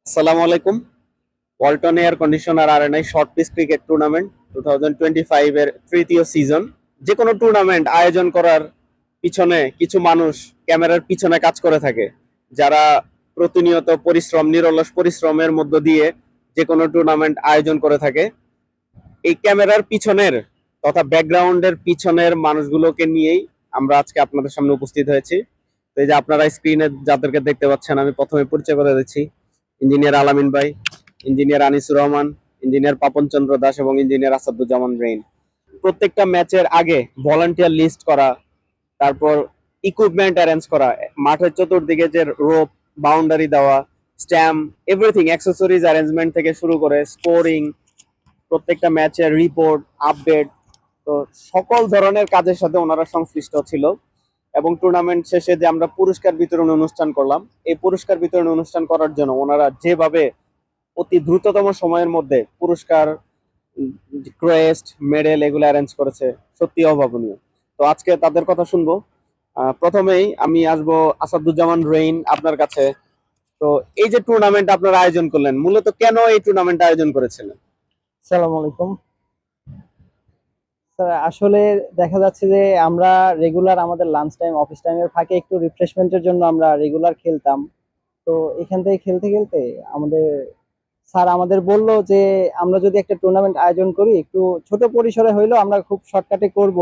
আসসালামু আলাইকুম। Walton air conditioner আরেনাই শর্ট পিচ ক্রিকেট টুর্নামেন্ট 2025 এর তৃতীয় সিজন। যে কোনো টুর্নামেন্ট আয়োজন করার পিছনে কিছু মানুষ ক্যামেরার পিছনে কাজ করে থাকে, যারা প্রতিনিয়ত পরিশ্রম, নিরলস পরিশ্রমের মধ্য দিয়ে যে কোনো টুর্নামেন্ট আয়োজন করে থাকে। এই ক্যামেরার পিছনের তথা ব্যাকগ্রাউন্ডের পিছনের মানুষগুলোকে নিয়েই আমরা আজকে আপনাদের সামনে উপস্থিত হয়েছি। তো এই যে আপনারা স্ক্রিনে যাদেরকে দেখতে পাচ্ছেন, আমি প্রথমে পরিচয় করে দিচ্ছি। ইঞ্জিনিয়ার আলামিন ভাই, ইঞ্জিনিয়ার আনিসুর রহমান, ইঞ্জিনিয়ার পাপন চন্দ্র দাস এবং ইঞ্জিনিয়ার আসাদুজ্জামান ব্রেইন। প্রত্যেকটা ম্যাচের আগে ভলান্টিয়ার লিস্ট করা, তারপর ইকুইপমেন্ট অ্যারেঞ্জ করা, মাঠের চতুর্দিকে যে রোপ, বাউন্ডারি দেওয়া, স্ট্যাম্প, এভরিথিং, অ্যাক্সেসরিজ অ্যারেঞ্জমেন্ট থেকে শুরু করে স্কোরিং, প্রত্যেকটা ম্যাচের রিপোর্ট, আপডেট, তো সকল ধরনের কাজের সাথে ওনারা সংশ্লিষ্ট ছিল। এবং টুর্নামেন্ট শেষে যে আমরা পুরস্কার বিতরণ অনুষ্ঠান করলাম, এই পুরস্কার বিতরণ অনুষ্ঠান করার জন্য ওনারা যেভাবে অতি দ্রুততম সময়ের মধ্যে পুরস্কার, ক্রেস্ট, মেডেল এগুলো অ্যারেঞ্জ করেছে, সত্যি অভাবনীয়। তো আজকে তাদের কথা শুনবো। প্রথমেই আমি আসবো আসাদুজ্জামান রেইন আপনার কাছে। তো এই যে টুর্নামেন্ট আপনারা আয়োজন করলেন, মূলত কেন এই টুর্নামেন্ট আয়োজন করেছিলেন? আসসালামু আলাইকুম স্যার। আসলে দেখা যাচ্ছে যে আমরা রেগুলার আমাদের লাঞ্চ টাইম, অফিস টাইমের ফাঁকে একটু রিফ্রেশমেন্টের জন্য আমরা রেগুলার খেলতাম। তো এখান থেকে খেলতে খেলতে আমাদের স্যার আমাদের বলল যে আমরা যদি একটা টুর্নামেন্ট আয়োজন করি, একটু ছোট পরিসরে হইলেও আমরা খুব শর্টকাটে করব,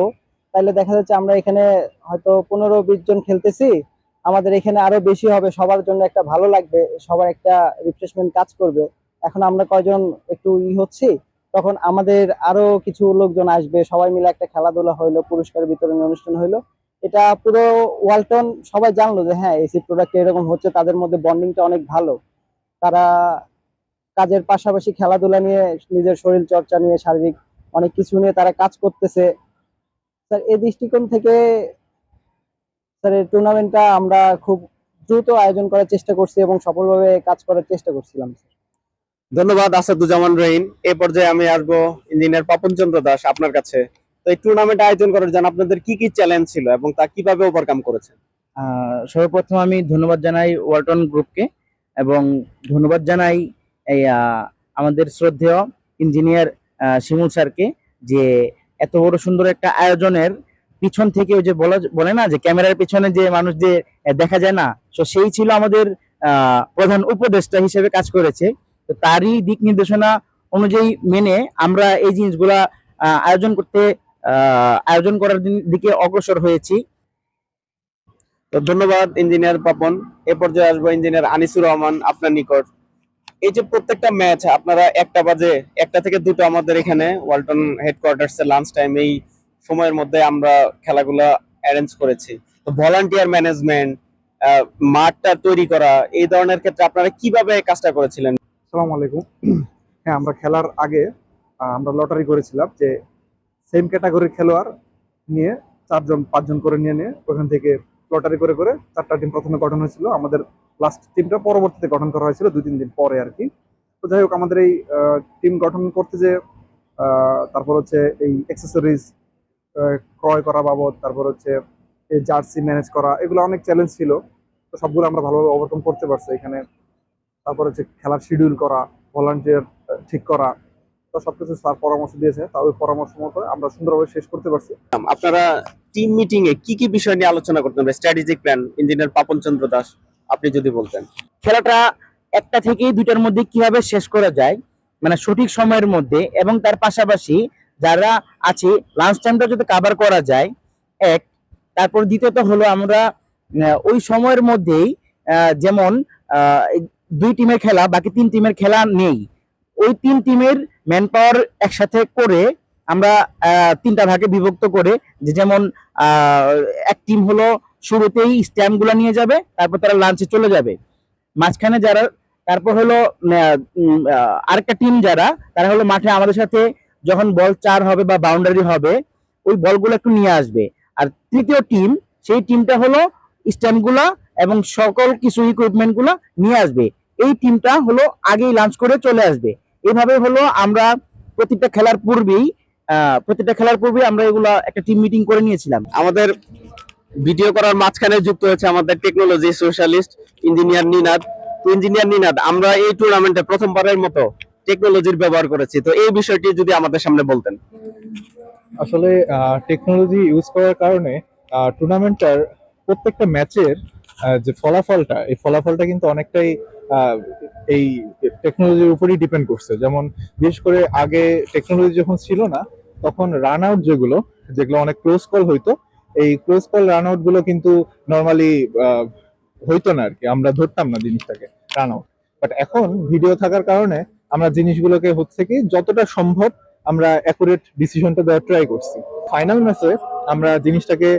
তাহলে দেখা যাচ্ছে আমরা এখানে হয়তো 15-20 জন খেলতেছি, আমাদের এখানে আরো বেশি হবে, সবার জন্য একটা ভালো লাগবে, সবার একটা রিফ্রেশমেন্ট কাজ করবে। এখন আমরা কয়জন একটু হচ্ছি, তখন আমাদের আরো কিছু লোকজন আসবে, সবাই মিলে একটা খেলাধুলা হইলো, পুরস্কার বিতরণী অনুষ্ঠান হইলো। এটা পুরো ওয়ালটন সবাই জানলো যে হ্যাঁ, এসি প্রোডাক্ট এরকম হচ্ছে, তাদের মধ্যে বন্ডিংটা অনেক ভালো। তারা কাজের পাশাপাশি খেলাধুলা নিয়ে, নিজের শরীর চর্চা নিয়ে, শারীরিক অনেক কিছু নিয়ে তারা কাজ করতেছে। স্যার এই দৃষ্টিকোণ থেকে স্যার এই টুর্নামেন্টটা আমরা খুব দ্রুত আয়োজন করার চেষ্টা করছি এবং সফলভাবে কাজ করার চেষ্টা করছিলাম। ধন্যবাদ আসাদুজ্জামান রহিন। এ পর্যায়ে আমি আসবো ইঞ্জিনিয়ার পাপন চন্দ্র দাস আপনার কাছে। তো এই টুর্নামেন্ট আয়োজন করার জন্য আপনাদের কি কি চ্যালেঞ্জ ছিল এবং তা কিভাবে ওভারকাম করেছেন? সর্বপ্রথম আমি ধন্যবাদ জানাই ওয়ালটন গ্রুপকে, এবং ধন্যবাদ জানাই এই আমাদের শ্রদ্ধেয় ইঞ্জিনিয়ার শিমুল স্যারকে, যে এত বড় সুন্দর একটা আয়োজনের পিছন থেকে, ওই যে বলে না যে ক্যামেরার পিছনে যে মানুষ যে দেখা যায় না, তো সেই ছিল আমাদের প্রধান উপদেষ্টা হিসেবে কাজ করেছে। তো তারই দিক নির্দেশনা অনুযায়ী মেনে আমরা এই জিনিসগুলা আয়োজন করার দিকে অগ্রসর হয়েছি। তো ধন্যবাদ ইঞ্জিনিয়ার পাপন। এ পর্যায়ে আসবো ইঞ্জিনিয়ার আনিসুর রহমান আপনার নিকট। এই যে প্রত্যেকটা ম্যাচ আপনারা 1 থেকে 2 আমাদের এখানে ওয়ালটন হেডকোয়ার্টার্স এর লাঞ্চ টাইম, এই সময়ের মধ্যে আমরা খেলাগুলো অ্যারেঞ্জ করেছি। তো ভলান্টিয়ার ম্যানেজমেন্ট, মাঠটা তৈরি করা, এই ধরনের ক্ষেত্রে আপনারা কিভাবে কাজটা করেছিলেন? আসসালামু আলাইকুম। হ্যাঁ, আমরা খেলার আগে আমরা লটারি করেছিলাম যে সেম ক্যাটাগরির খেলোয়াড় নিয়ে 4-5 জন করে নিয়ে ওখান থেকে লটারি করে করে 4টা টিম প্রথমে গঠন হয়েছিল। আমাদের লাস্ট টিমটা পরবর্তীতে গঠন করা হয়েছিল 2-3 দিন পরে আর কি। তো যাই হোক, আমাদের এই টিম গঠন করতে যে তারপর হচ্ছে এই অ্যাক্সেসরিজ ক্রয় করা বাবদ, তারপর হচ্ছে এই জার্সি ম্যানেজ করা, এগুলো অনেক চ্যালেঞ্জ ছিল। তো সবগুলো আমরা ভালোভাবে ওভারকাম করতে পারছি এখানে। তারপর হচ্ছে খেলার শিডিউল করা, ভলান্টিয়ার ঠিক করা, তো সবকিছু স্যার পরামর্শ দিয়েছে, তা ওই পরামর্শ মতো আমরা সুন্দরভাবে শেষ করতে পারছি। আপনারা টিম মিটিং এ কি কি বিষয় নিয়ে আলোচনা করতেন? Strategic plan, engineer Papon Chandra Das আপনি যদি বলতেন। খেলাটা 1টা থেকে 2টার মধ্যে কিভাবে শেষ করা যায়, মানে সঠিক সময়ের মধ্যে, এবং তার পাশাপাশি যারা আছে লাঞ্চ টাইমটা যদি কভার করা যায়, এক। তারপর দ্বিতীয়ত হলো আমরা ওই সময়ের মধ্যেই, যেমন 2 টিমের খেলা, বাকি 3 টিমের খেলা নেই, ওই 3 টিমের ম্যান পাওয়ার একসাথে করে আমরা 3টা ভাগে বিভক্ত করে, যে যেমন এক টিম হলো শুরুতেই স্ট্যাম্প গুলা নিয়ে যাবে, তারপর তারা লাঞ্চে চলে যাবে। মাঝখানে যারা, তারপর হলো আরেকটা টিম যারা, তারা হলো মাঠে আমাদের সাথে যখন বল 4 হবে বা বাউন্ডারি হবে, ওই বলগুলো একটু নিয়ে আসবে। আর তৃতীয় টিম, সেই টিমটা হলো স্ট্যাম্প গুলা এবং সকল কিছু ইকুইপমেন্ট গুলা নিয়ে আসবে। এই টিমটা হলো আগেই লাঞ্চ করে চলে আসবে। এভাবে হলো আমরা প্রতিটা খেলার পূর্বেই আমরা এগুলা একটা টিম মিটিং করে নিয়েছিলাম। আমাদের ভিডিও করার মাঝখানে যুক্ত হয়েছে আমাদের টেকনোলজি স্পেশালিস্ট ইঞ্জিনিয়ার নিনাদ। তো ইঞ্জিনিয়ার নিনাদ, আমরা এই টুর্নামেন্টে প্রথমবারের মতো টেকনোলজির ব্যবহার করেছি, তো এই বিষয়টি যদি আমাদের সামনে বলতেন। আসলে টেকনোলজি ইউজ করার কারণে টুর্নামেন্টটার প্রত্যেকটা ম্যাচের যে ফলাফলটা, এই ফলাফলটা কিন্তু অনেকটাই আহ, এই টেকনোলজির উপরই ডিপেন্ড করছে। যেমন বিশেষ করে আগে টেকনোলজি যখন ছিল না, তখন রান আউট যেগুলো যেগুলো অনেক ক্লোজ কল হইতো, এই ক্লোজ কল রান আউট গুলো কিন্তু নর্মালি হইতো না আর কি, আমরা ধরতাম না জিনিসটাকে রান আউট। বাট এখন ভিডিও থাকার কারণে আমরা জিনিসগুলোকে হচ্ছে কি যতটা সম্ভব আমরা অ্যাকুরেট ডিসিশনটা দেওয়ার ট্রাই করছি। ফাইনাল ম্যাচে আমরা জিনিসটাকে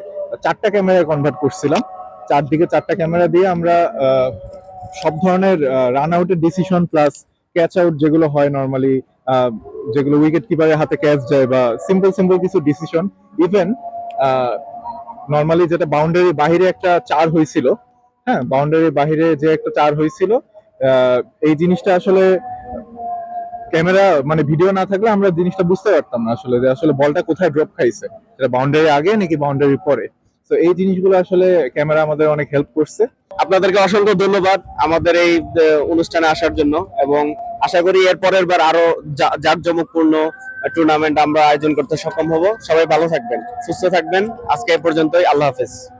4টা ক্যামেরায় কনভার্ট করছিলাম। চারদিকে 4টা ক্যামেরা দিয়ে আমরা সব ধরনের রান আউটের ডিসিশন প্লাস ক্যাচ আউট যেগুলো হয় নর্মালি, যেগুলো উইকেট কিপারের হাতে ক্যাচ যায়, বা সিম্পল সিম্পল কিছু ডিসিশন, ইভেন নর্মালি যেটা বাউন্ডারি বাহিরে একটা চার হয়েছিল, হ্যাঁ বাউন্ডারির বাহিরে যে একটা চার হয়েছিল, এই জিনিসটা আসলে ক্যামেরা মানে ভিডিও না থাকলে আমরা জিনিসটা বুঝতে পারতাম না আসলে যে আসলে বলটা কোথায় ড্রপ খাইছে, সেটা বাউন্ডারি আগে নাকি বাউন্ডারির পরে। তো এই জিনিসগুলো আসলে ক্যামেরা আমাদের অনেক হেল্প করছে। আপনাদেরকে অসংখ্য ধন্যবাদ আমাদের এই অনুষ্ঠানে আসার জন্য, এবং আশা করি এর পরের বার আরো জাঁকজমকপূর্ণ টুর্নামেন্ট আমরা আয়োজন করতে সক্ষম হব। সবাই ভালো থাকবেন, সুস্থ থাকবেন। আজকে এ পর্যন্তই, আল্লাহ হাফেজ।